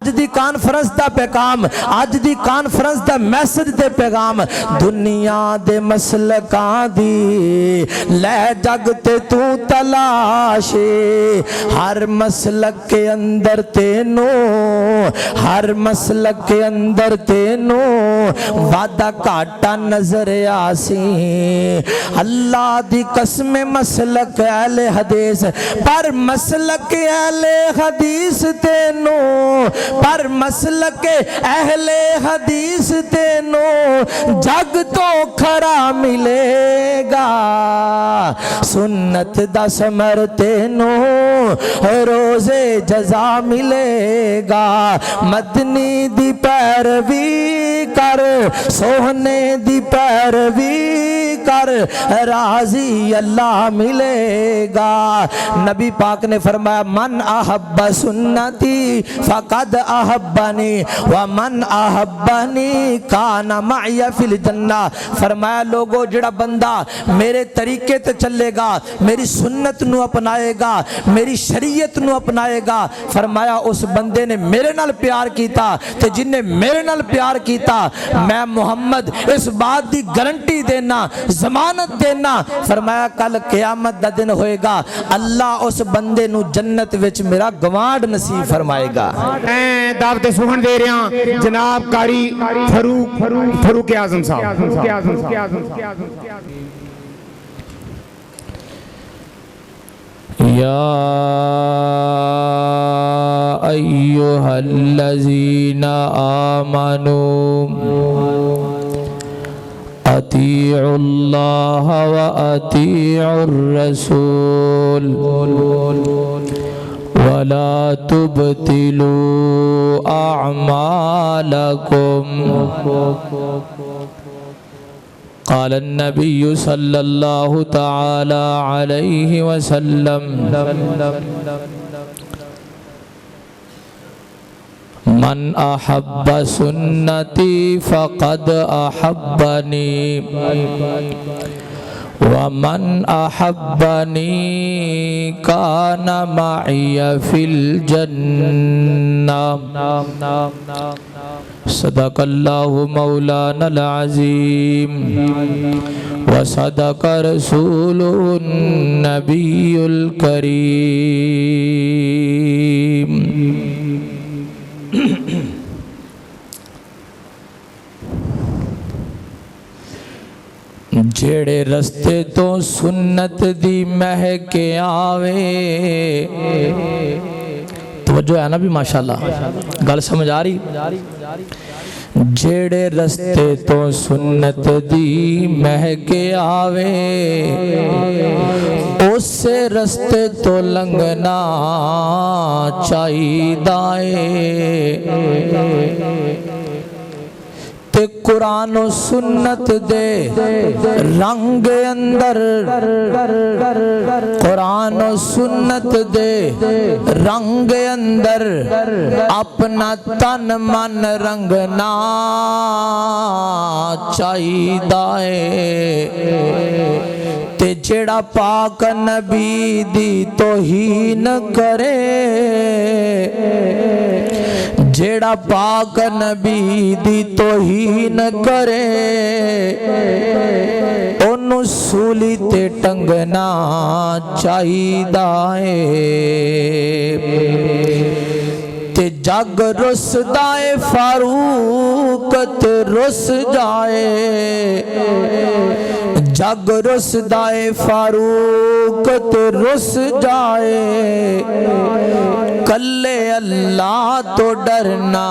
اج دی کانفرنس دا پیغام، اج دی کانفرنس دا میسج دے پیغام، دنیا دے مسلکاں دی لے جگ تے تو تلاشے، ہر مسلک کے اندر تینو، ہر مسلک کے اندر تینو وعدہ کاٹا نظر آسی۔ اللہ دی قسم مسلک اہل حدیث، پر مسلک اہل حدیث تینو، پر مسلک اہل حدیث تینو جگ تو کھرا ملے گا، سنت دا ثمر تینو روز جزا ملے گا، مدنی دی پیروی کر، سوہنے دی پیروی کر، راضی اللہ ملے گا۔ نبی پاک نے فرمایا من احب سنتی فقد احبنی ومن احبنی کان معی فی الجنہ۔ فرمایا لوگو جڑا بندہ میرے طریقے تے چلے گا، میری سنت نو اپنائے گا، میری شریعت نو اپنائے گا، فرمایا اس بندے نے میرے نال پیار کیتا، تے جن نے میرے نال پیار کیتا میں محمد اس بات دی گارنٹی دینا، ضمانت دینا، فرمایا کل قیامت دا دن ہوئے گا، اللہ اس بندے نو جنت وچ میرا گوانڈ نصیب فرمائے گا۔ دعوت سخن دے رہے ہیں جناب قاری فاروق اعظم صاحب۔ یا ایہا الذین آمنوا اطیعوا اللہ و اطیعوا الرسول ولا تبطلوا اعمالکم۔ قال النبي صلى الله تعالى عليه وسلم من أحب سنتي فقد أحبني ومن أحبني كان معي في الجنة۔ صدق الله مولانا العظيم وصدق رسوله النبي الكريم۔ جیڑے رستے تو سنت دی مہک آوے، توجہ ہے نا بھی ماشاءاللہ گل سمجھ آ رہی، جیڑے رستے تو سنت دی مہک آوے اس رستے تو لنگنا چاہیے، تے قرآن و سنت دے رنگ اندر، قرآن و سنت دے رنگ اندر اپنا تن من رنگنا چاہیے، تے جڑا پاک نبی دی توہین کرے، جیڑا پاک نبی دی توہین کرے انہوں سولی تے ٹنگنا چاہیے، تے جگ رس دائے فاروقت رس جائے، جگ رس دائے فاروقت رس جائے، کلے اللہ تو ڈرنا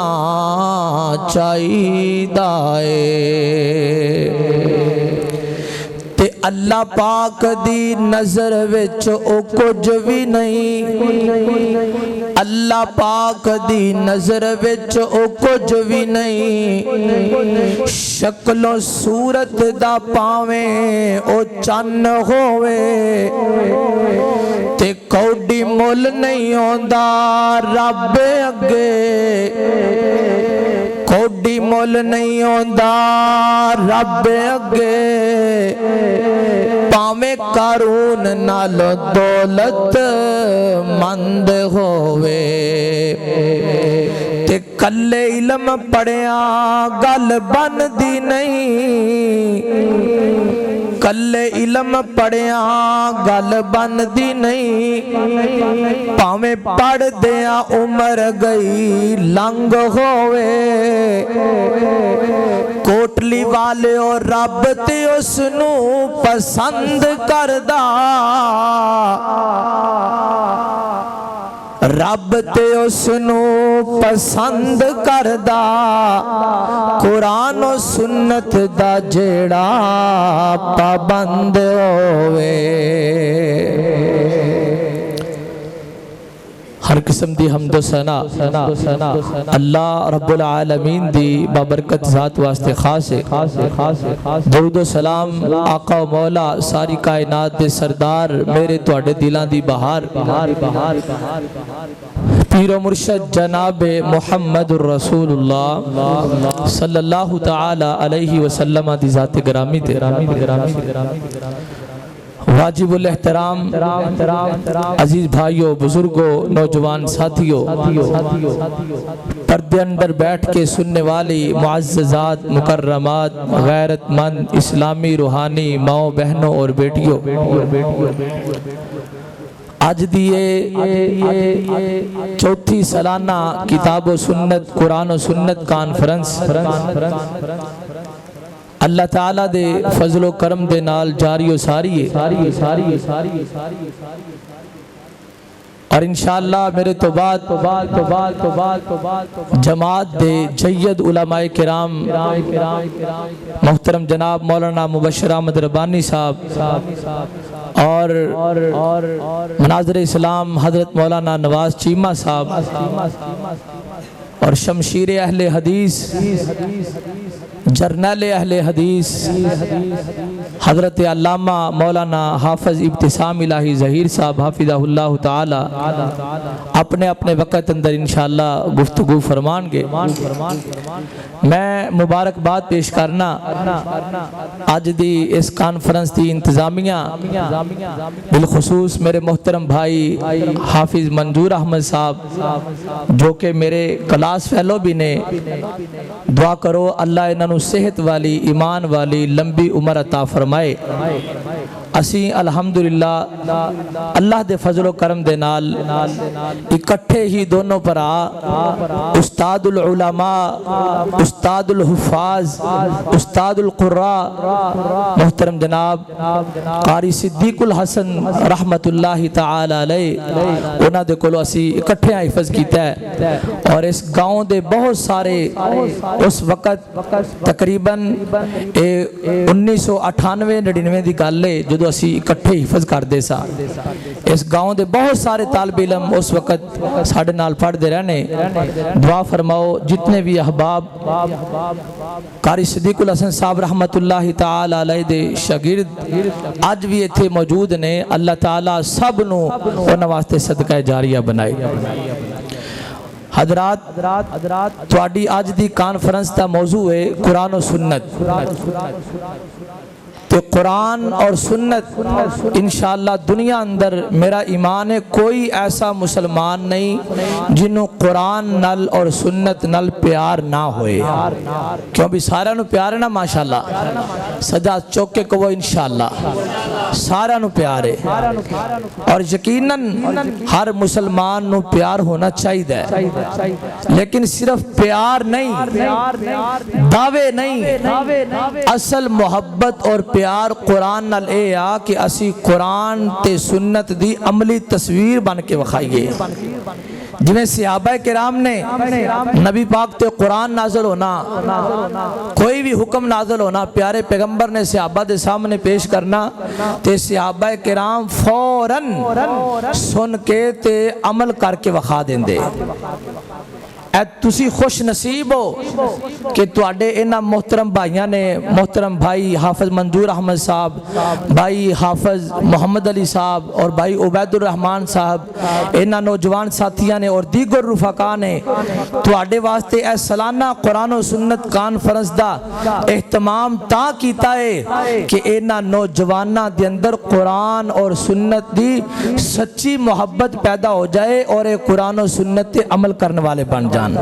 چاہیے، تے اللہ پاک دی نظر وچ او کچھ بھی نہیں، اللہ پاک دی نظر وچ او کچھ بھی نہیں، شکل و صورت دا پاویں او چن ہوئے، تے کوڈی مول نہیں ہوندا رب اگے، کوڈی مول نہیں ہوندا رب اگے، پاویں قارون نال دولت مند ہوئے، تے کلے علم پڑھیاں گل بندی نہیں کلے علم پڑھیاں گل بندی نہیں پاویں پڑھ دیاں عمر گئی لنگ ہوئے کوٹلی والے اور رب تے اس نو پسند کردہ رب تے اس نو پسند کردہ قرآن و سنت دا جیڑا پابند ہوئے ہر قسم دی حمد و ثنا اللہ رب العالمین دی بابرکت ذات واسطے خاص ہے درود و سلام آقا و مولا ساری کائنات دے سردار میرے تواڈے دلان دی بہار پیر و مرشد جناب محمد الرسول اللہ صلی اللہ تعالی علیہ وسلم دی ذات گرامی تے واجب الاحترام عزیز بھائیوں بزرگوں نوجوان ساتھیوں پردے اندر بیٹھ کے سننے والی معززات مکرمات غیرت مند اسلامی روحانی ماؤں بہنوں اور بیٹیوں آج دیئے چوتھی سالانہ کتاب و سنت قرآن و سنت کانفرنس اللہ تعالیٰ دے فضل و کرم دے نال جاری و ساری ہے اور انشاءاللہ میرے تو بعد جماعت دے جید علماء کرام محترم جناب مولانا مبشر احمد ربانی صاحب اور مناظر اسلام حضرت مولانا نواز چیمہ صاحب اور شمشیر اہل حدیث جرنیل اہل حدیث حضرت علامہ مولانا حافظ ابتسام الہی ظہیر صاحب حافظہ اللہ تعالی اپنے اپنے وقت اندر انشاءاللہ گفتگو فرمان گے میں مبارکباد پیش کرنا آج دی اس کانفرنس دی انتظامیہ بالخصوص میرے محترم بھائی حافظ منظور احمد صاحب جو کہ میرے کلاس فیلو بھی نے دعا کرو اللہ انہوں صحت والی ایمان والی لمبی عمر عطا فرمائے اسی الحمدللہ اللہ دے فضل و کرم دے نال اکٹھے ہی دونوں پر استاد العلماء استاد الحفاظ استاد القراء محترم جناب قاری صدیق الحسن رحمت اللہ تعالی علیہ انہاں دے کولو اسی اکٹھے حفظ کیتا ہے اور اس گاؤں دے بہت سارے اس وقت تقریباً 1998-99 دی گل ہے جدو اسی اکٹھے حفظ کر دے سا اس گاؤں دے بہت سارے طالب علم اس وقت ساڑھے نال پڑھ دے رہنے دعا فرماؤ جتنے بھی احباب قاری صدیق الحسن صاحب رحمت اللہ تعالی علیہ دے شاگرد آج بھی ایتھے موجود نے اللہ تعالیٰ سب نو انہاں واسطے صدقہ جاریہ بنائے حضرات تواڈی آج دی کانفرنس دا موضوع ہے قرآن و سنت تو قرآن اور سنت انشاءاللہ دنیا اندر میرا ایمان ہے کوئی ایسا مسلمان نہیں جنہوں قرآن نل اور سنت نل پیار نہ ہوئے کیوں بھی سارا نو پیار ہے نا ماشاءاللہ سجاد چوکے کو وہ انشاءاللہ سارا نو پیار ہے اور یقیناً ہر مسلمان نو پیار ہونا چاہیے لیکن صرف پیار نہیں دعوے نہیں اصل محبت اور پیار قرآن نال اے آ کہ اسی قرآن تے سنت دی عملی تصویر بن کے وکھائیے جنہیں صحابہ کرام نے نبی پاک تے قرآن نازل ہونا کوئی بھی حکم نازل ہونا پیارے پیغمبر نے صحابہ دے سامنے پیش کرنا تے صحابہ کرام فوراً سن کے تے عمل کر کے وکھا دیں دے اے تسی خوش نصیب ہو کہ تواڈے انہاں محترم بھائیاں نے محترم بھائی حافظ منظور احمد صاحب بھائی حافظ محمد علی صاحب اور بھائی عبید الرحمن صاحب انہاں نوجوان ساتھیاں نے اور دیگر رفقا نے تواڈے واسطے اے سالانہ قرآن و سنت کانفرنس دا اہتمام تا کیتا ہے کہ انہاں نوجواناں دے اندر قرآن اور سنت دی سچی محبت پیدا ہو جائے اور قرآن و سنت تے عمل کرنے والے بن جائے جان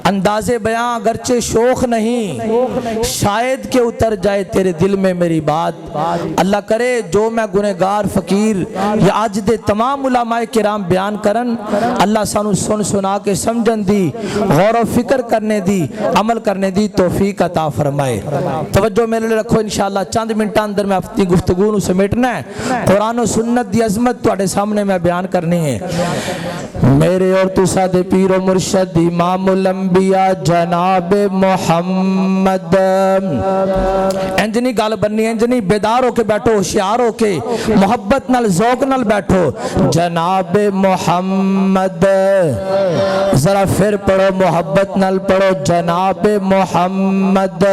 انداز بیاں اگرچہ شوخ نہیں شاید کہ اتر جائے تیرے دل میں میری بات اللہ کرے جو میں گنہگار فقیر یا آج دے تمام علماء کرام بیان کرن اللہ سانو سن سنا کے سمجھن دی غور و فکر کرنے دی عمل کرنے دی توفیق عطا فرمائے توجہ میرے لئے رکھو انشاءاللہ چند منٹا اندر میں اپنی گفتگو نو سمیٹنا ہے قرآن و سنت دی عظمت تواڈے سامنے میں بیان کرنی ہے میرے اور تسا دے پیر و مرشد امام الانبیاء جناب محمد انجنی گال بننی انجنی بیدار ہو کے بیٹھو ہوشیار ہو کے محبت نال ذوق نال بیٹھو جناب محمد ذرا پھر پڑھو محبت نال پڑھو جناب محمد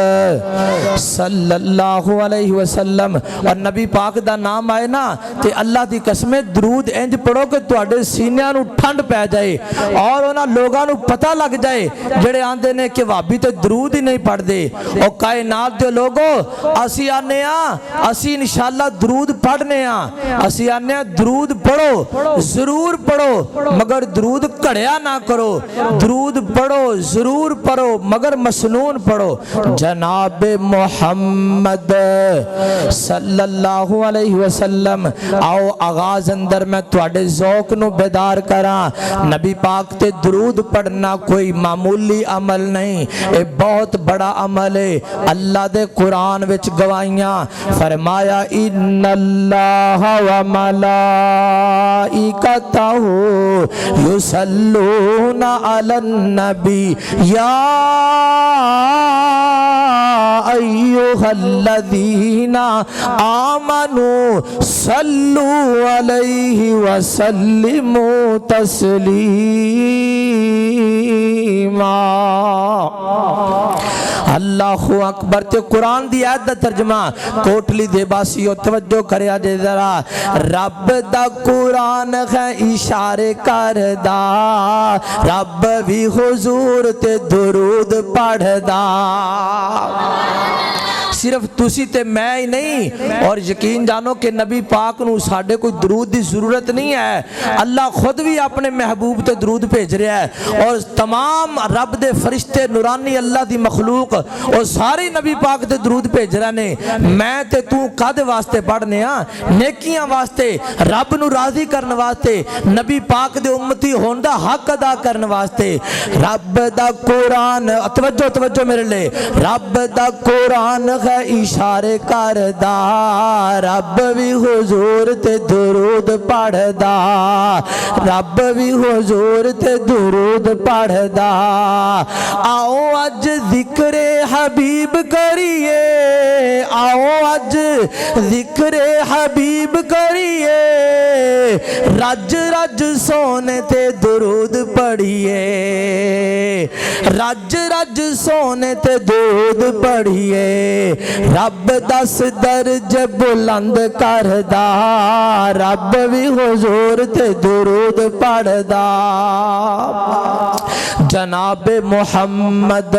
صلی اللہ علیہ وسلم اور نبی پاک دا نام آئے نا تے اللہ دی قسمیں درود انج پڑھو کہ تواڈے سینیاں نو ٹھنڈ پہ جائے اور انہاں لوگاں نو پتہ لگ جائے جڑے آندے نے کہ وہابی تو درود ہی نہیں پڑھ دے او کائنات دے لوگو اسی آنے اسی انشاءاللہ درود پڑھنے اسی آنے درود پڑھو ضرور پڑھو مگر درود کڑیا نہ کرو درود پڑھو ضرور پڑھو مگر مسنون پڑھو جناب محمد صلی اللہ علیہ وسلم آؤ آغاز اندر میں تواڈے ذوق نو بیدار کراں نبی پاک تے درود پڑھنا کوئی معمولی عمل نہیں اے بہت بڑا عمل ہے اللہ دے قرآن وچ گوائیاں فرمایا ان اللہ و ملائکتہ یصلون علی النبی یا ایہا الذین آمنوا صلو علیہ وسلموا تسلیما اللہ اکبر تے قرآن دی آیت دا ترجمہ کوٹلی دے باسیو توجہ کریا جے ذرا رب دا قرآن ہے اشارے کردہ رب بھی حضور تے درود پڑھ دا صرف تسی تے میں ہی نہیں اور یقین جانو کہ نبی پاک نو ساڑھے کوئی درود دی ضرورت نہیں ہے اللہ خود بھی اپنے محبوب تے درود بھیج رہا ہے اور تمام رب دے فرشتے نورانی اللہ دی مخلوق اور ساری نبی پاک تے درود بھیج رہا نے میں تے تو قد واسطے پڑھنے نیکیاں واسطے رب نو راضی کرنے واسطے نبی پاک دے امتی ہوندہ حق ادا کرنے واسطے رب دا قرآن توجہ میرے لے رب دا قرآن اشارے کردہ رب بھی حضور تے درود پڑھ دا رب بھی حضور تے درود پڑھ دا آؤ اج ذکر حبیب کریے آؤ اج ذکر حبیب کریے رج رج سونے تے درود پڑھیے رج رج سونے تے درود پڑھیے رب دس درج بلند کردہ رب بھی حضور تے درود پڑھدا جناب محمد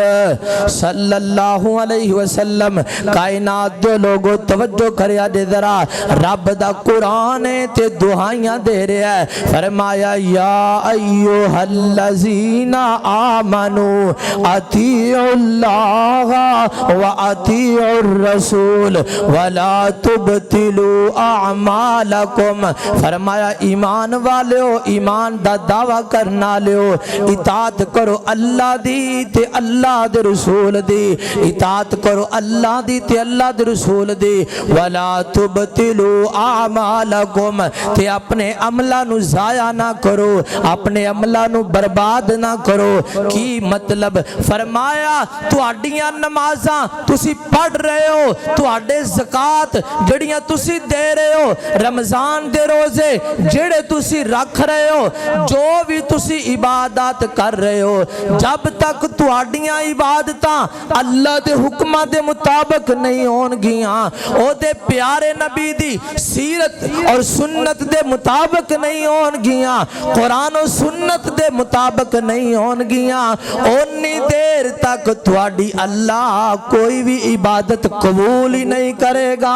صلی اللہ علیہ وسلم کائنات دے لوگو توجہ کریا دے ذرا رب دا قرآن تے دعائیاں دے رہا ہے فرمایا یا ایوہ الذین آمنوا اطیعوا اللہ و اطیعوا الرسول ولا تبتلوا اعمالکم فرمایا ایمان والےو ایمان دا دعویٰ کرنا لیو اطاعت کرو اللہ دی تے اللہ دے رسول دی اطاعت کرو اللہ دی تے اللہ دے رسول دی ولا تبتلوا اعمالکم تے اپنے عملہ نو ضائع نہ کرو اپنے عملہ نو برباد نہ کرو کی مطلب فرمایا تواڈیاں نمازاں تسی پڑھ رہے ہو تواڈے زکات جڑیاں تسی دے رہے ہو رمضان دے روزے جڑے تسی رکھ رہے ہو جو بھی تسی عبادات کر رہے ہو جب تک تواڈیاں عبادتاں اللہ دے حکمہ دے مطابق نہیں ہون گیاں او دے پیارے نبی دی سیرت اور سنت دے مطابق نہیں ہون گیاں قرآن و سنت دے مطابق نہیں ہون گیاں اونی دیر تک تواڈی اللہ کوئی بھی عبادت قبول ہی نہیں کرے گا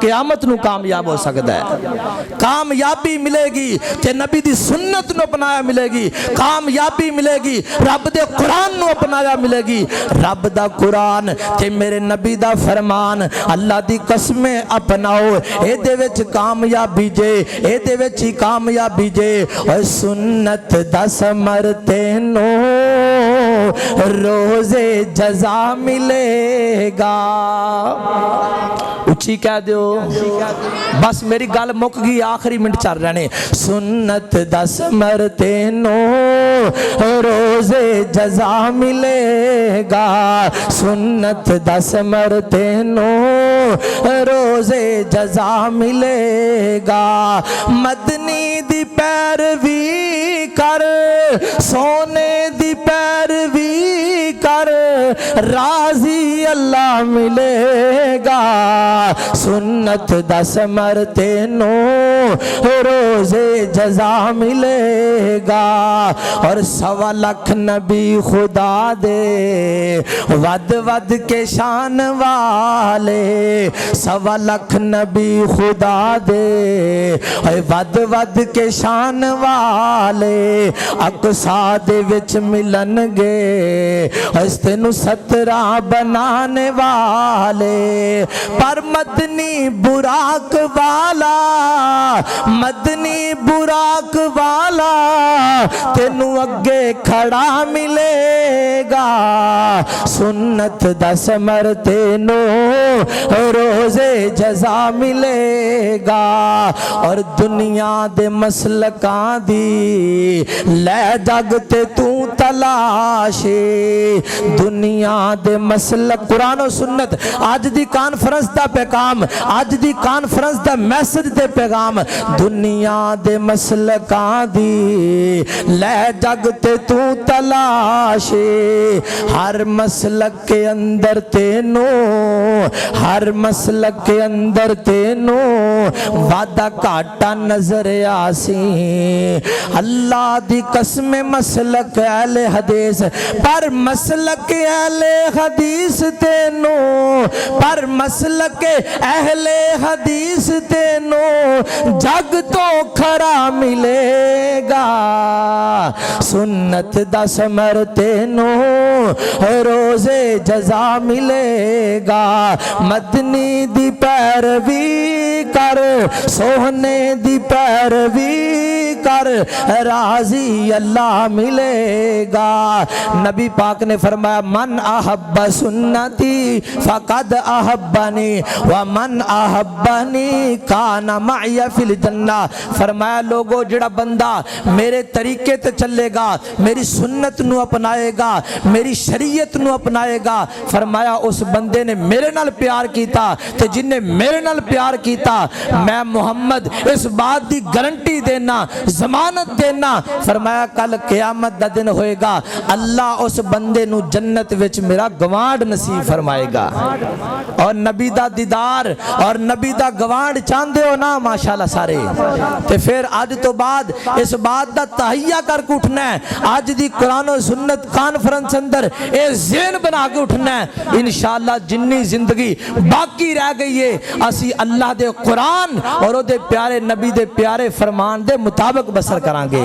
قیامت نو کامیاب ہو سکتا ہے. کامیابی ملے گی تے نبی دی سنت نو اپنایا ملے گی, کامیابی ملے گی رب دے قرآن نو اپنایا ملے گی. رب دا قرآن تے میرے نبی دا فرمان اللہ دی قسمیں اپناؤ, اے دے وچ کامیابی جے, اے دے وچ ہی کامیابی جے. اور سنت دا ثمر تینو روزے جزا ملے گا. اچھی کہہ دیو, بس میری گل مک گئی, آخری منٹ چل رہنے. سنت دا ثمر تینو روزے جزا ملے گا, سنت دا ثمر تینو روزے جزا ملے گا. مدنی دی پیروی کر, سونے دی پیروی کر, راضی اللہ ملے گا. سنت دا ثمر تینو روزے جزا ملے گا. اور 1.25 لاکھ نبی خدا دے ود ود کے شان والے, 1.25 لاکھ نبی خدا دے ود ود کے شان والے, اقصا دے وچ ملن گے اس تینو 17 بنانے والے. پر مدنی براق والا, مدنی براق والا تینو اگے کھڑا ملے گا. سنت دا ثمر تینو روزے جزا ملے گا. اور دنیا دے مسلکاں دی لے جگ تے تو تلاشے, دنیا دے مسلک قرآن و سنت آج دی کانفرنس دا پیغام, آج دی کانفرنس دا میسج دے پیغام. دنیا دے مسلکاں دی لے جگ تے تو تلاشے, ہر مسلک کے اندر تینو, ہر مسلک کے اندر تینو وعدہ کاٹا نظر آسی. اللہ دی قسم مسلک اہل حدیث, پر مسلک اہل حدیث تینو, پر مسلک اہل حدیث تینو جگ تو کھڑا ملے گا. سنت دا ثمر تینو روزے جزا ملے گا. مدنی دی پیروی کر, سوہنے دی پیروی کر, راضی اللہ ملے گا. نبی پاک نے فرمایا من احب سنتی فقد احبنی ومن احبنی کان معی فی الجنہ. فرمایا لوگو جڑا بندہ میرے طریقے تے چلے گا, میری سنت نو اپنائے گا, میری شریعت نو اپنائے گا, فرمایا اس بندے نے میرے نال پیار کیتا, تے جن نے میرے نال پیار کیتا میں محمد اس بات دی گارنٹی دینا, ضمانت دینا, فرمایا کل قیامت دا دن ہوئے گا اللہ اس بندے نو جنت وچ میرا گوانڈ نصیب فرمائے گا. اور نبی دا دیدار اور نبی دا گوانڈ چاندے ہو نا ماشاءاللہ سارے, تے پھر آج تو بعد اس بات دا تہیہ کر کے اٹھنا ہے. آج دی قرآن و سنت کانفرنس اندر اے ذہن بنا کے اٹھنا ہے انشاءاللہ جنی زندگی باقی رہ گئی ہے اسی اللہ دے قرآن اور او دے پیارے نبی دے پیارے فرمان دے مطابق بسر کران گے.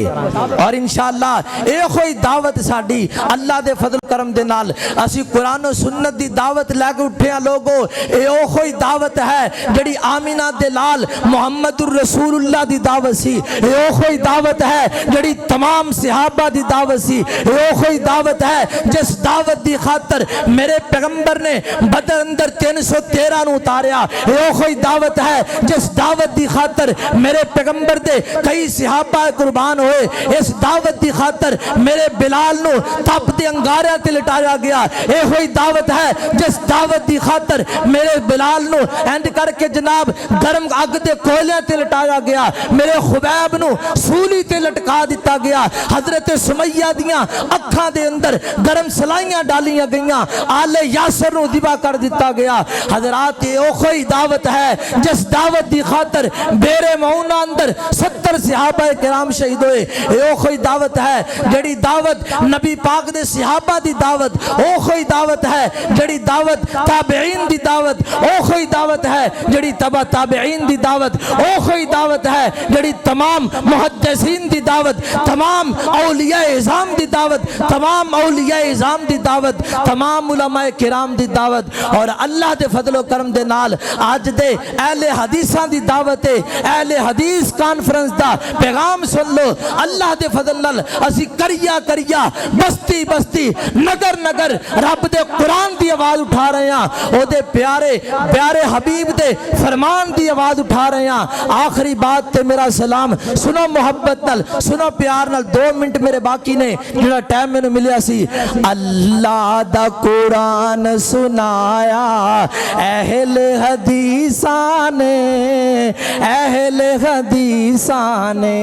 اور انشاءاللہ اے کوئی دعوت ساڑی اللہ دے فضل کرم دے نال اسی قرآن و سنت دی دعوت لے کے اٹھے ہیں لوگو. اے او کوئی دعوت ہے جڑی آمینہ دے لال محمد الرسول اللہ دی دعوت سی, اے او کوئی دعوت ہے جڑی تمام صحابہ دی دعوت سی, اے او کوئی دعوت ہے جس دعوت دی خاطر میرے پیغمبر نے بدر اندر 313 نو اتاریا, اے او کوئی دعوت ہے جس دعوت دی خاطر میرے پیغمبر دے کئی صحابہ قربان ہوئے, اس دعوت دی خاطر میرے بلال نو تپ دے انگاریاں تے لٹایا گیا, اے ہوئی دعوت ہے جس دعوت دی خاطر میرے بلال نو اینڈ کر کے جناب گرم اگ دے کوئلیاں تے لٹایا گیا, میرے خبیب نو سولی تے لٹکا دیتا گیا, حضرت سمیہ دیاں اکھاں دے اندر گرم سلائیاں ڈالیاں گئیاں, آل یاسر نو ذبح کر دیتا گیا. حضرات او کوئی دعوت ہے جس دعوت دی خاطر بیرے معونہ اندر 70 صحابہ کرام شہید ہوئے او کوئی دعوت ہے جڑی دعوت نبی پاک دے صحابہ دی دعوت او کوئی دعوت ہے جڑی دعوت تابعین دی دعوت او کوئی دعوت ہے جڑی تبع تابعین دی دعوت او کوئی دعوت ہے جڑی تمام محدثین دی دعوت تمام اولیاء اعظام دی دعوت تمام اولیاء اعظام دی دعوت تمام علماء کرام دی دعوت اور اللہ دے فضل و کرم دے نال آج دے اہل حدیثاں دی دعوت ہے اہل حدیث کانفرنس دا پیغام سن لو اللہ دے فضل نال اسی کریا بستی بستی نگر نگر رب دے قرآن دی آواز اٹھا رہے ہیں او دے پیارے حبیب دے فرمان دی آواز اٹھا رہے ہیں آخری بات تے میرا سلام سنو محبت نال سنو پیار نال 2 منٹ میرے باقی نے جڑا ٹائم میں نے ملیا سی اللہ دا قرآن سنایا اہل حدیثاں نے اہل حدیثاں نے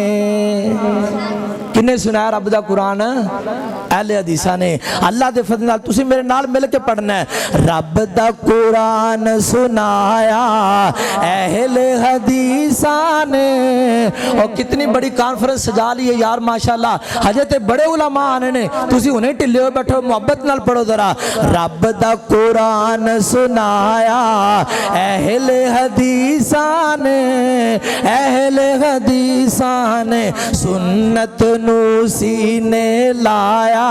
کنے سنایا رب دا قرآن اہل حدیثاں نے اللہ دے فضل نال تسی میرے نال مل کے پڑھنا ہے رب دا قرآن سنایا اہل حدیثاں نے اور کتنی بڑی کانفرنس سجا لی ہے یار ماشاءاللہ حضرت بڑے علماء آنے نے تسی انہیں ٹلے ہوئے بیٹھو محبت نال پڑھو ذرا رب دا قرآن سنایا اہل حدیثاں نے اہل حدیثاں نے سنت نو سینے لایا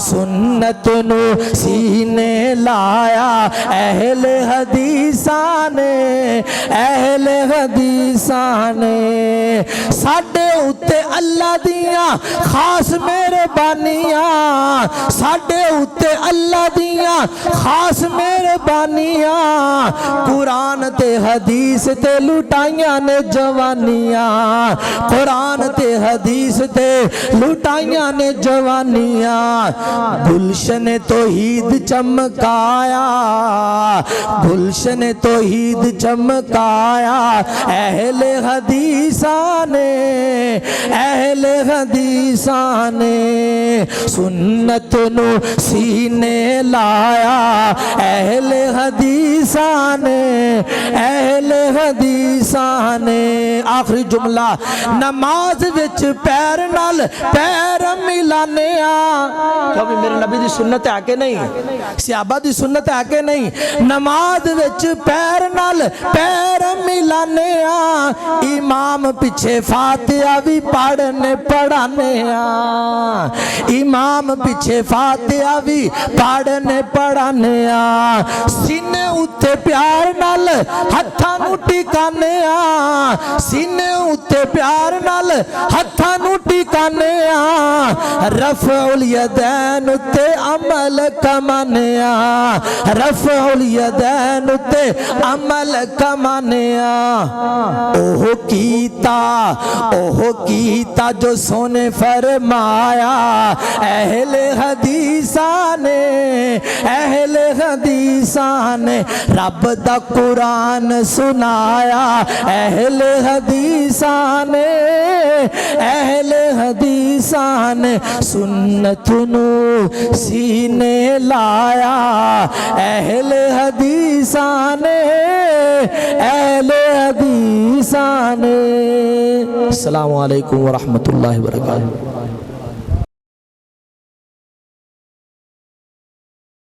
سنت نو سینے لایا اہل حدیثاں نے اہل حدیثاں نے ساڈے اُتے اللہ دیاں خاص میرے بانیاں ساڈے اُتے اللہ دیاں خاص میرے بانیاں قرآن تے حدیث تے لٹائیاں نے جوانیاں قرآن تے حدیث تے لٹائیاں نے جوانیاں گلشن توحید چمکایا گلشن توحید چمکایا اہل حدیثاں نے اہل حدیثاں نے سنت نو سینے لایا اہل حدیثاں نے اہل حدیثاں نے آخری جملہ نماز وچ پیر نال پیر ملانے کیونکہ میرے نبی دی سنت ہے کہ نہیں صحابہ دی سنت ہے کہ نہیں نماز وچ پیر نال پیر ملانے امام پیچھے فاتحہ بھی پڑھنے پڑھانے امام پیچھے فاتحہ بھی پڑھنے پڑھانے سینے اُتے پیار نال ہتھاں نو ٹکانے سینے اُتے پیار نال ہتھاں نو ٹکانے رفع الیدین اُتے عمل کمانے رفع الیدین اُتے عمل کمانے اوہ کیتا جو سونے فرمایا اہل حدیثاں نے اہل حدیثاں نے رب دا قرآن سنایا اہل حدیثاں نے اہل حدیثاں نے سنت نو سینے لایا اہل حدیثاں نے اہل حدیثاں نے السلام علیکم ورحمۃ اللہ وبرکاتہ